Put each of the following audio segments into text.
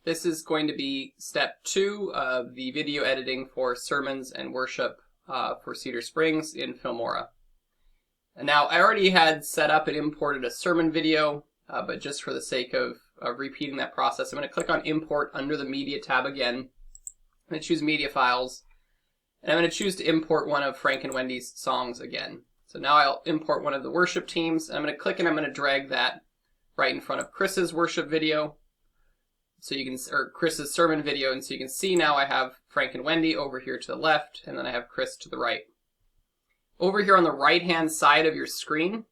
This is going to be step 2 of the video editing for sermons and worship for Cedar Springs in Filmora. And now I already had set up and imported a sermon video, but just for the sake of repeating that process, I'm going to click on Import under the Media tab again. I'm going to choose Media Files, and I'm going to choose to import one of Frank and Wendy's songs again. So now I'll import one of the worship teams, and I'm going to click and I'm going to drag that right in front of Chris's worship video. So you can, or Chris's sermon video, and so you can see now I have Frank and Wendy over here to the left, and then I have Chris to the right. Over here on the right-hand side of your screen,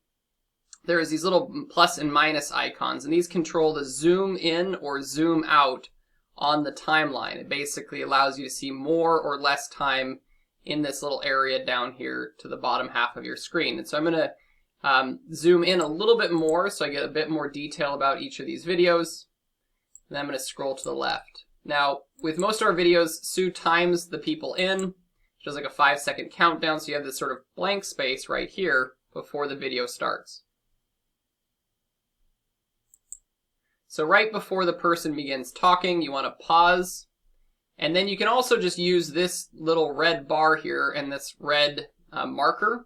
there is these little plus and minus icons, and these control the zoom in or zoom out on the timeline. It basically allows you to see more or less time in this little area down here to the bottom half of your screen. And so I'm going to zoom in a little bit more so I get a bit more detail about each of these videos. And then I'm going to scroll to the left. Now, with most of our videos, Sue times the people in. She does like a 5-second countdown, so you have this sort of blank space right here before the video starts. So right before the person begins talking, you want to pause. And then you can also just use this little red bar here and this red marker.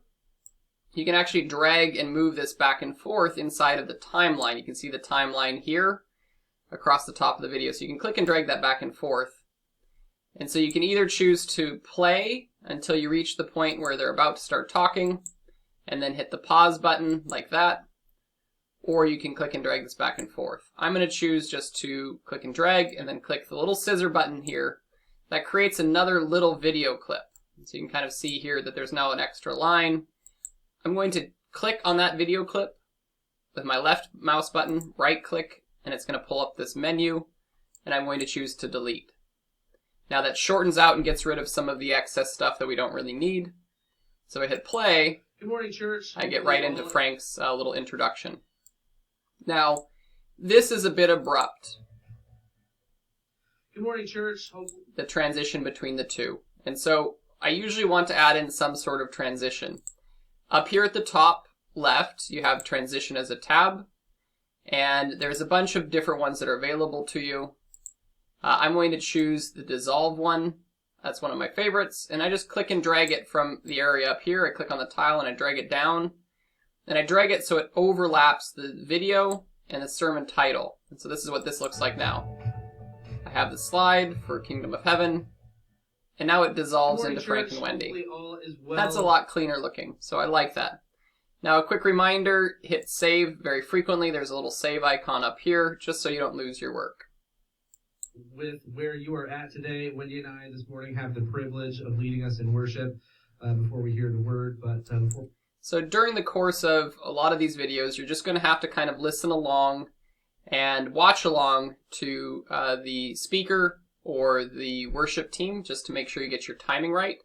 You can actually drag and move this back and forth inside of the timeline. You can see the timeline here across the top of the video. So you can click and drag that back and forth. And so you can either choose to play until you reach the point where they're about to start talking, and then hit the pause button like that, or you can click and drag this back and forth. I'm going to choose just to click and drag and then click the little scissor button here. That creates another little video clip. So you can kind of see here that there's now an extra line. I'm going to click on that video clip with my left mouse button, right click, and it's going to pull up this menu, and I'm going to choose to delete. Now that shortens out and gets rid of some of the excess stuff that we don't really need. So I hit play. Good morning, church. I get right into Frank's little introduction. Now, this is a bit abrupt. Good morning, church. The transition between the two. And so I usually want to add in some sort of transition. Up here at the top left, you have transition as a tab. And there's a bunch of different ones that are available to you. I'm going to choose the dissolve one. That's one of my favorites. And I just click and drag it from the area up here. I click on the tile and I drag it down. And I drag it so it overlaps the video and the sermon title. And so this is what this looks like now. I have the slide for Kingdom of Heaven. And now it dissolves into Frank and Wendy. That's a lot cleaner looking, so I like that. Now a quick reminder, hit save very frequently. There's a little save icon up here, just so you don't lose your work. With where you are at today, Wendy and I this morning have the privilege of leading us in worship before we hear the word. So during the course of a lot of these videos, you're just going to have to kind of listen along and watch along to the speaker or the worship team just to make sure you get your timing right.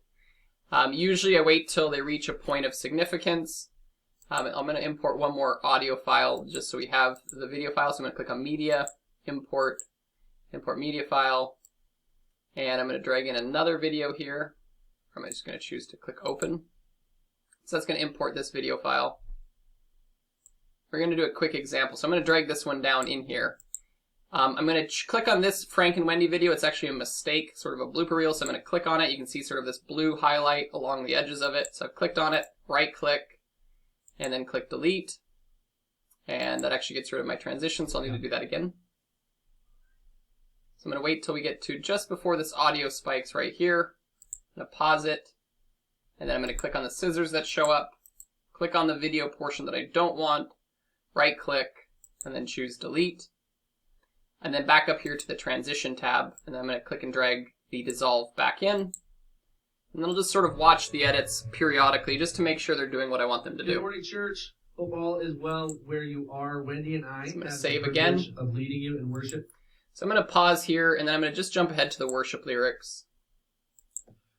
Usually I wait till they reach a point of significance. I'm going to import one more audio file just so we have the video file. So I'm going to click on Media, Import Media File, and I'm going to drag in another video here. I'm just going to choose to click Open. So that's going to import this video file. We're going to do a quick example. So I'm going to drag this one down in here. I'm going to click on this Frank and Wendy video. It's actually a mistake, sort of a blooper reel. So I'm going to click on it. You can see sort of this blue highlight along the edges of it. So I've clicked on it, right click, and then click delete. And that actually gets rid of my transition, so I'll need to do that again. So I'm going to wait till we get to just before this audio spikes right here. I'm going to pause it. And then I'm going to click on the scissors that show up. Click on the video portion that I don't want. Right click, and then choose delete. And then back up here to the transition tab, and then I'm going to click and drag the dissolve back in. And then I'll just sort of watch the edits periodically just to make sure they're doing what I want them to do. Good morning, church. Hope all is well where you are. Wendy and I so I'm going to have save the privilege again. Of leading you in worship. So I'm going to pause here, and then I'm going to just jump ahead to the worship lyrics.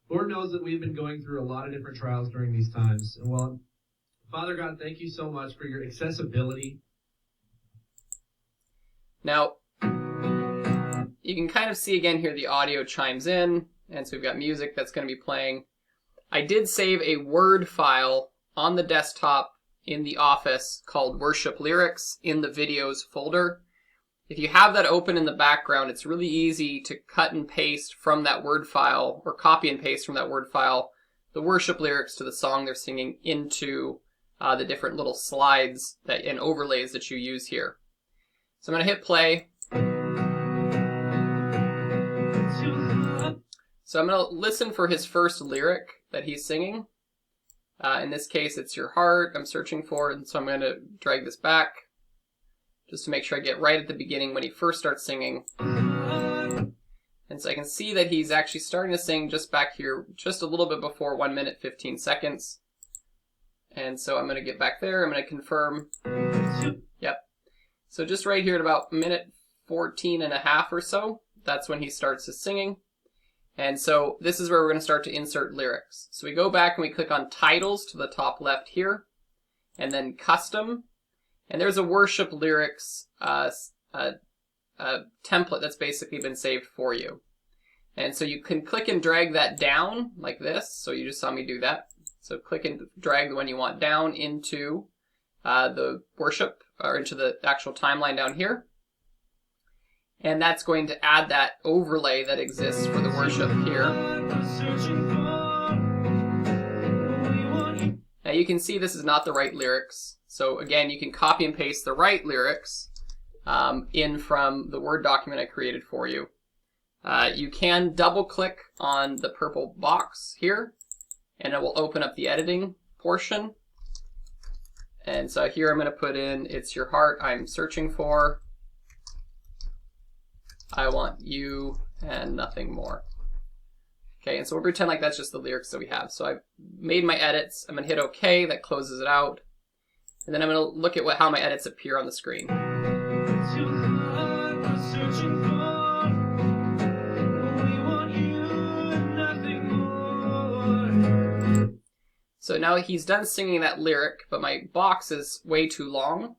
Lord knows that we've been going through a lot of different trials during these times. And well, Father God, thank you so much for your accessibility. Now, you can kind of see again here the audio chimes in, and so we've got music that's going to be playing. I did save a Word file on the desktop in the office called Worship Lyrics in the Videos folder. if you have that open in the background, it's really easy to cut and paste from that Word file, or copy and paste from that Word file, the worship lyrics to the song they're singing into the different little slides and overlays that you use here. So I'm going to hit play. So I'm going to listen for his first lyric that he's singing. In this case, it's your heart I'm searching for, and so I'm going to drag this back just to make sure I get right at the beginning when he first starts singing. And so I can see that he's actually starting to sing just back here, just a little bit before 1 minute 15 seconds. And so I'm going to get back there, I'm going to confirm. Yep. So just right here at about minute 14 and a half or so, that's when he starts his singing. And so this is where we're going to start to insert lyrics. So we go back and we click on titles to the top left here, and then custom. And there's a worship lyrics template that's basically been saved for you. And so you can click and drag that down like this. So you just saw me do that. So click and drag the one you want down into the worship, or into the actual timeline down here. And that's going to add that overlay that exists for the worship here. Now you can see this is not the right lyrics. So again, you can copy and paste the right lyrics in from the Word document I created for you. You can double click on the purple box here, and it will open up the editing portion. And so here I'm going to put in, it's your heart I'm searching for. I want you and nothing more. Okay, and so we'll pretend like that's just the lyrics that we have. So I've made my edits. I'm going to hit OK. That closes it out. And then I'm going to look at how my edits appear on the screen. So now he's done singing that lyric, but my box is way too long.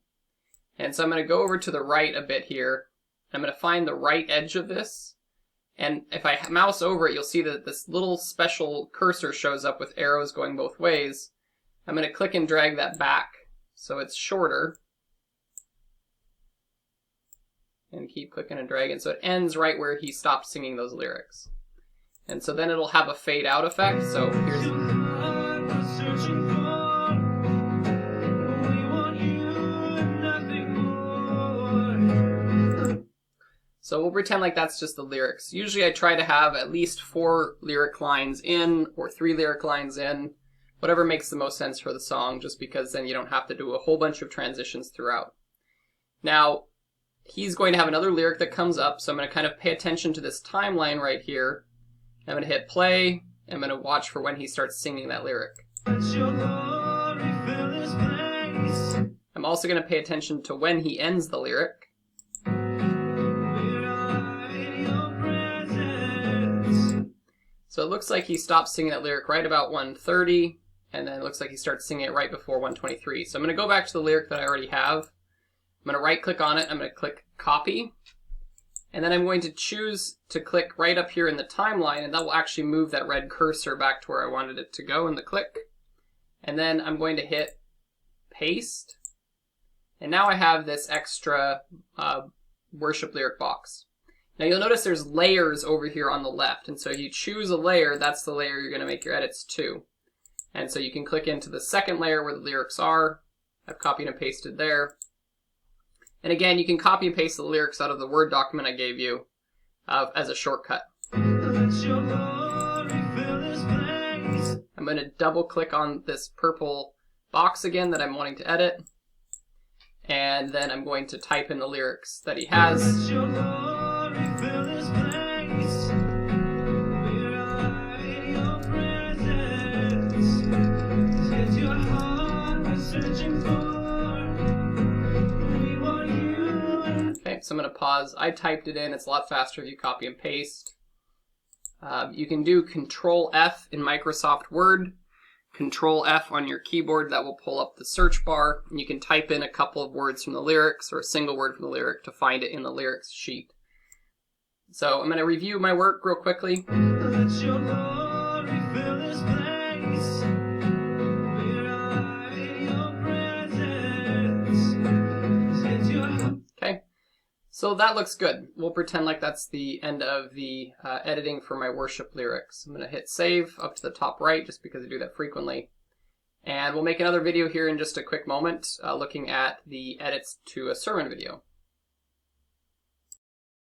And so I'm going to go over to the right a bit here. I'm going to find the right edge of this. And if I mouse over it, you'll see that this little special cursor shows up with arrows going both ways. I'm going to click and drag that back so it's shorter. And keep clicking and dragging so it ends right where he stopped singing those lyrics. And so then it'll have a fade out effect. So here's... So we'll pretend like that's just the lyrics. Usually I try to have at least 4 lyric lines in, or 3 lyric lines in, whatever makes the most sense for the song, just because then you don't have to do a whole bunch of transitions throughout. Now, he's going to have another lyric that comes up, so I'm going to kind of pay attention to this timeline right here. I'm going to hit play. I'm going to watch for when he starts singing that lyric. I'm also going to pay attention to when he ends the lyric. So it looks like he stops singing that lyric right about 1:30, and then it looks like he starts singing it right before 1:23. So I'm going to go back to the lyric that I already have. I'm going to right click on it, I'm going to click copy, and then I'm going to choose to click right up here in the timeline, and that will actually move that red cursor back to where I wanted it to go in the click. And then I'm going to hit paste, and now I have this extra worship lyric box. Now you'll notice there's layers over here on the left, and so you choose a layer, that's the layer you're going to make your edits to. And so you can click into the second layer where the lyrics are. I've copied and pasted there. And again, you can copy and paste the lyrics out of the Word document I gave you as a shortcut. I'm going to double click on this purple box again that I'm wanting to edit. And then I'm going to type in the lyrics that he has. Okay, so I'm going to pause. I typed it in. It's a lot faster if you copy and paste. You can do Control F in Microsoft Word. Control F on your keyboard, that will pull up the search bar, and you can type in a couple of words from the lyrics or a single word from the lyric to find it in the lyrics sheet. So I'm going to review my work real quickly. Okay, So that looks good. We'll pretend like that's the end of the editing for my worship lyrics. I'm going to hit save up to the top right just because I do that frequently. And we'll make another video here in just a quick moment looking at the edits to a sermon video.